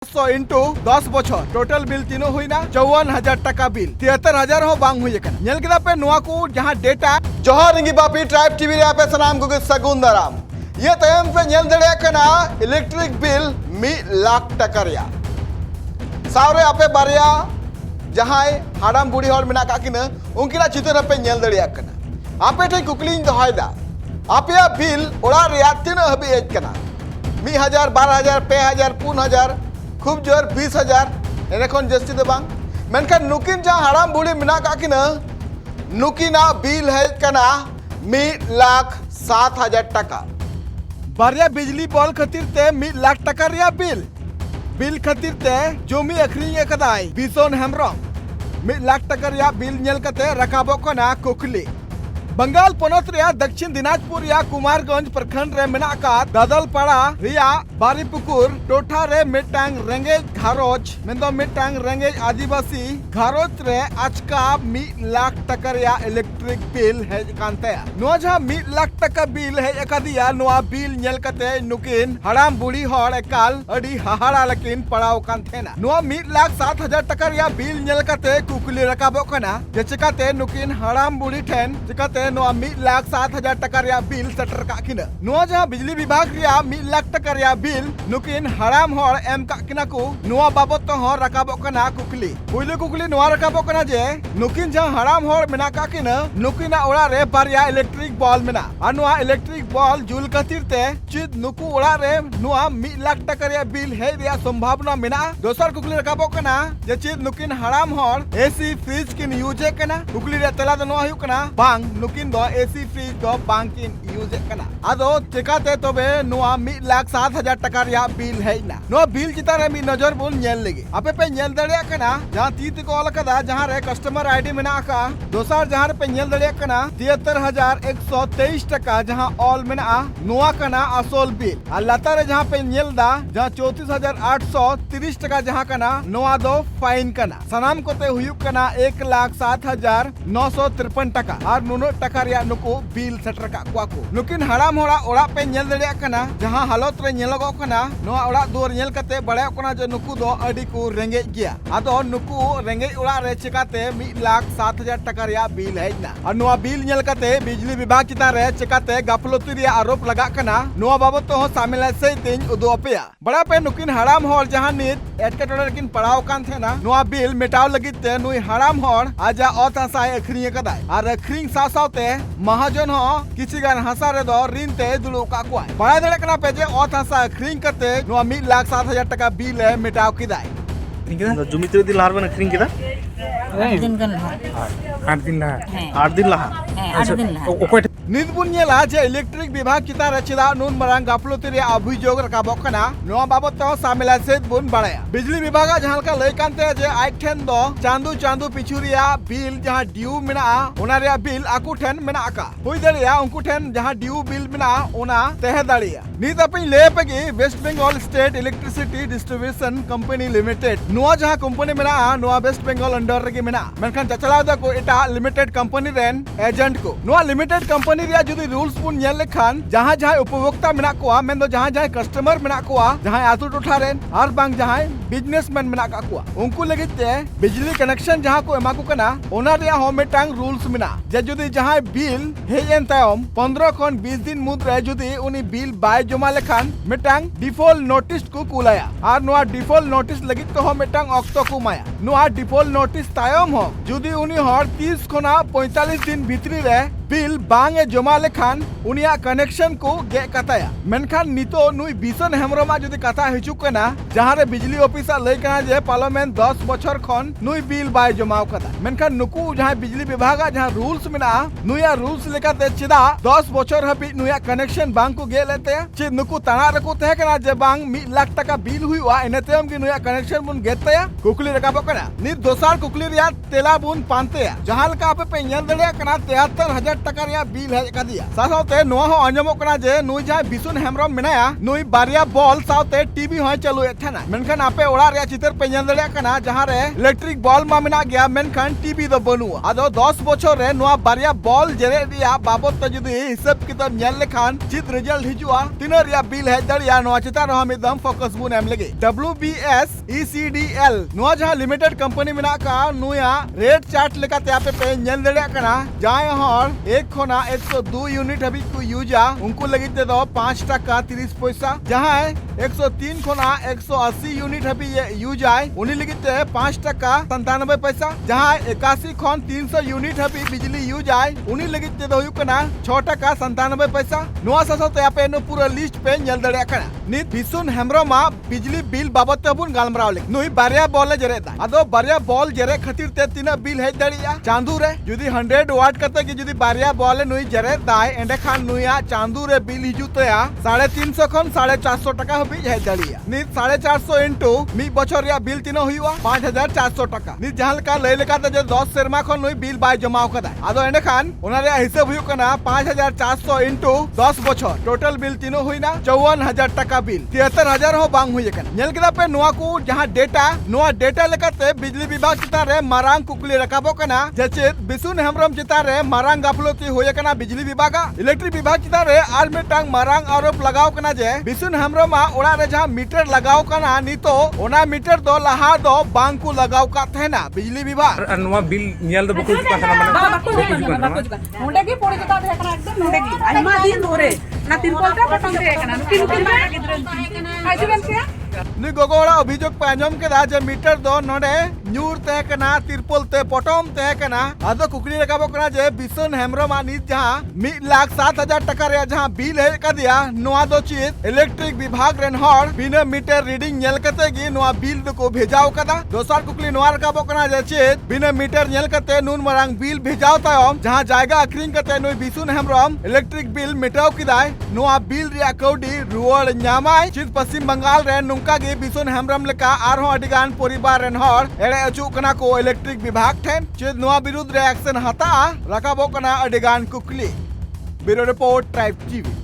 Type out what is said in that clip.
100 into 10 बछर total bill तीनों हुई ना 54,000 टका बिल 73,000 हो बांग हुई कना नेल केदा पे नुआ को जहां डेटा जोहार रिंगी बापी ट्राइब टीवी रे आपे सनाम को सगुन दाराम ये तयम पे नेल दड़े कना इलेक्ट्रिक बिल 1 लाख टका रिया सावरे आपे बारिया जहां हाड़ाम बुढ़ी हर मेना काकिना उनकिना चित्र पे नेल दड़े कना आपे ठे कुकलिंग दोहायदा आपे बिल ओड़ा रिया तीन हबी एज कना 1,000 12,000 5,000 4,000 खूब जोर 20,000 एनेखन जस्ती दो बांग मेनखान नुकिन जहां हाड़ाम बुढ़ी मेना काकिना नुकिना बिल है कना 1,07,000 टका बारिया बिजली बॉल खातिर ते 1 लाख टका रिया बिल खातिर ते जमी अखरिंग एकदाय बिसोन हेमरम 1 लाख टका रिया बिल नेल कते रकाबो कना कुकली बंगाल पोनत रिया दक्षिण दिनाजपुर या कुमारगंज प्रखंड रे मेना का दादलपाड़ा रिया बारीपुकुर टोठा रे मिटांग रेंगेज घारोज मेंदो मिटांग रेंगेज आदिवासी घारोज रे आजका 1 लाख टका रिया इलेक्ट्रिक बिल है कांते नुआ जहां 1 लाख टका बिल है एकादिया नुआ बिल नेल कते नुकिन हड़ाम बुढ़ी हड़ एकाल अडी हाहाड़ा लकिन पड़ाव कांथेना नुआ 1,07,000 टका रिया बिल नेल कते कुकली रकाबो कना जे चिकाते नुकिन हड़ाम बुढ़ी ठेन चिकाते नुआ 1,07,000 टका रिया बिल सेटर काकिना नुआ जहां बिजली विभाग रिया 1 लाख टका रिया बिल नुकिन हड़ाम हड़ एम काकिना को नुआ बाबत तो हर रकाबो कना कुकली पुइले कुकली नुआ रकाबो कना जे नुकिन जहां हड़ाम हड़ मेना काकिना नुकिना ओड़ा रे बारिया इलेक्ट्रिक बॉल मेना आ नुआ इलेक्ट्रिक बॉल जुल खातिर ते चित नुकु ओड़ा रे नुआ 1 लाख टका रिया बिल है रिया संभावना मेना दोसर कुकली रकाबो कना जे चित नुकिन हड़ाम हड़ एसी फ्रिज किन यूजे कना कुकली रे तेला दो नुआ हुई कना बांग नुकिन दो एसी फ्रिज दो बांग किन यूजे कना आदो चिकाते तोबे नुआ 1,07,000 टका रिया बिल है ना नुआ बिल चिता रे मी नजर बोल नेल लेगे आपे पे नेल दड़िया कना जहां तीत को अलकदा जहां रे कस्टमर आईडी मेना का दोसर जहां रे पे नेल दड़िया कना 73,123 टका जहां ऑल मेना नुआ कना असोल बिल आ लता रे जहां पे नेल दा जहां 34,830 टका जहां कना नुआ दो फाइन कना सनाम कोते हुयु कना 1,07,953 टका और नुनो टका रिया नुको बिल सेटर का को नुकिन हड़ाम होड़ा ओड़ा पे नेल दड़िया कना जहां हालत रे नेलगो कना नुआ ओड़ा दुर नेल कते बड़े कना जे नुकु दो अडी को रेंगे गया आदो नुकु रेंगे ओड़ा रे चिकाते 1,07,000 टका रिया बिल है ना और नुआ बिल नेल कते बिजली विभाग चिता रे चिकाते गाफलती रिया आरोप लगा कना नुआ बाबत तो सामिल से तीन उदो पेया बड़ा पे नुकिन हड़ाम होड़ जहां नित एटकेटोरे किन पड़ाव कान थे ना नुआ बिल मेटाव लगित ते नुई हड़ाम होड़ आजा अतासाय अखरिंग कदाय और अखरिंग सासावते महाजन हो किछि गान हसा रे दो ऋण ते दुलु का को बड़ा दड़े कना पे जे अतासा अखरिंग करते नुआ 1,07,000 टका बिल है मेटाव किदाय जुमित्र दिन लार बन अखरिंग किदा 8 दिन kan 8 दिन लहा 8 दिन लहा 8 दिन lah ओकोय निदबुन नेला जे इलेक्ट्रिक विभाग चिता रचिदा नुन मरांग गाफलती रे अभियोग रकाबो कना नुआ बाबत तो सामिला से बुन बड़ाया बिजली विभाग जहां का लय कानते जे आइठेन दो चांदू पिछुरिया बिल जहां ड्यू मेना ओना रे बिल आकु ठेन मेना का हुई दड़िया उनको ठेन जहां ड्यू बिल मेना ओना तह दड़िया नित अपनी ले पगी West Bengal state electricity distribution company limited नुआ जहां कंपनी मेना नुआ वेस्ट बंगाल अंडर रे मेना मेनखान चचलाव दा को एटा लिमिटेड कंपनी रेन एजेंट को नुआ लिमिटेड कंपनी रिया जुदी रूल्स पुन नेल लेखान जहां जहां उपभोक्ता मेना कोआ मेन दो जहां जहां कस्टमर मेना कोआ जहां आतु टोठा रेन आर बांग जहां बिजनेसमैन मेना का कोआ उनको लगित ते बिजली कनेक्शन जहां को एमा को कना ओना रिया हो मेटांग रूल्स मेना जे जुदी जहां बिल हेयन तायम 15 खन 20 दिन मुद्रे जुदी उनी बिल बाय जमा लेखान मेटांग डिफॉल्ट नोटिस को कुलाया आर नुआ डिफॉल्ट नोटिस लगित तो हो मेटांग ऑक्टो को माया नुआ डिफॉल्ट नोटिस तायम हो जुदी उनी हर 30 खना 45 दिन भीतरी रे बिल बांगे जमा लेखान उनिया कनेक्शन को गे कताया मेनखान नितो नुई बिसन हेमरमा जुदी कथा हिचुक कना जहां रे बिजली ऑफिसर लय कना जे पार्लियामेंट 10 बछर खन नुई बिल बाय जमाव कता मेनखान नुकु जहां बिजली विभाग जहां रूल्स मेना नुया रूल्स लेकाते चिदा 10 बछर हबी नुया कनेक्शन बांग को गे लेते चे नुकु ताना रको ते कना जे बांग 1 लाख टका बिल हुआ इनते हम की नुया कनेक्शन बुन गेतया कुकली रकाबो कना नि दोसार कुकली रिया तेला बुन पानते जहां लका पे नेल दड़िया कना 73,000 लाख टका रिया बिल हेज कदिया साथाते नोआ हो आंजमो कना जे नुई जहां बिसुन हेमरम मेनाया नुई बारिया बॉल साथते टीवी होय चालू एथना मेनखान आपे ओड़ा रिया चितर पे ñel दड़िया कना जहां रे इलेक्ट्रिक बॉल मा मेना गया मेनखान टीवी दो बनुआ आदो 10 बछर रे नोआ बारिया बॉल जेरे रिया बाबत त जुदी हिसाब किताब ñel लेखान चित रिजल्ट हिजुआ तीनो रिया बिल हेज दड़िया नोआ चितार हम एकदम फोकस बुन एम लगे WBS ECDL नोआ जहां लिमिटेड कंपनी मेना का नुया रेट चार्ट लेकाते आपे पे ñel दड़िया कना जाय हर 1 खोना 102 यूनिट हबी को यूजा उनको लगिते दो 5 टका 30 पैसा जहां 103 खोना 180 यूनिट हबी ये यूज आए उन्हीं लगिते 5 टका 97 पैसा जहां 81 खोन 300 यूनिट हबी बिजली यूज आए उन्हीं लगिते दो हुकना 6 टका 97 पैसा नोआ सासते आपे नो पूरा लिस्ट पे ñel दड़िया कना नित बिसुन हेमरमा बिजली बिल बाबत बुन गालमराव ले नुई बारिया बॉल जेरे दा आदो बारिया बॉल जेरे खातिर ते तीना बिल हेज दड़िया चांदू रे जुदी 100 वाट कते की जुदी बारिया बॉल नुई जेरे दाय एंडे खान नुया चांदू रे बिल हिजुतया 350 खन 450 टका हबी हेज दड़िया नित 450 इनटू मी बछर या बिल तीनो हुआ 5400 टका नित जहां का लय लेका जे 10 शर्मा खन नुई बिल बाय जमाव कदा आदो एंडे खान ओना रे हिसाब हुई कना 5400 इनटू 10 बछर टोटल बिल तीनो हुईना 54000 टका बिल 73000 हो बांग हुई कना ñel केदा पे नोआ को जहां डेटा लेकाते बिजली विभाग चिता रे मारांग कुकली रकाबो कना जेचे बिसुन हेमरम चिता रे मारांग गाफलती होय कना बिजली विभाग इलेक्ट्रिक विभाग चिता रे आर मेटांग मारांग आरोप लगाव कना जे बिसुन हेमरम ओड़ा रे जहां मीटर लगाव कना नितो ओना मीटर दो लहा दो बांग को लगाव का थेना बिजली विभाग और नवा बिल ñel दो बको जुका थाना माने बाको जुका नोंडे की पोड़ी जता दे कना एकदम नोंडे की आइमा दिन धोरे ना तीन कोलटा पटंग दे कना तीन बा गिद्रन आजुबन से नि गोगोड़ा अभियोग पे आंजम के दा जे मीटर दो नोडे न्यूर ते कना तिरपल ते पटम ते कना आदो कुकली रकाबो कना जे बिसुन हेमरम आनित जहां 1,07,000 टका रे जहां बिल है का दिया नोआ दो चीज इलेक्ट्रिक विभाग रेन हर बिना मीटर रीडिंग ñel कते गी नोआ बिल को भेजाव कदा दोसर कुकली नोआ रकाबो कना जे चीज बिना मीटर ñel कते नुन मरांग बिल भेजाव तायम जहां जायगा अखरिंग कते नुई बिसुन हेमरम इलेक्ट्रिक बिल मिटाव किदाय नोआ बिल रिया कौडी रुवाड़ न्यामाय चीज पश्चिम बंगाल रे नुंका गे बिसुन हेमरम लेका आरो अडिगान परिवार रेन हर एड़े अचु कना को इलेक्ट्रिक विभाग ठेन चीज नोआ विरुद्ध रे एक्शन हता रकाबो कना अडिगान कुकली ब्यूरो रिपोर्ट ट्राइब टीवी।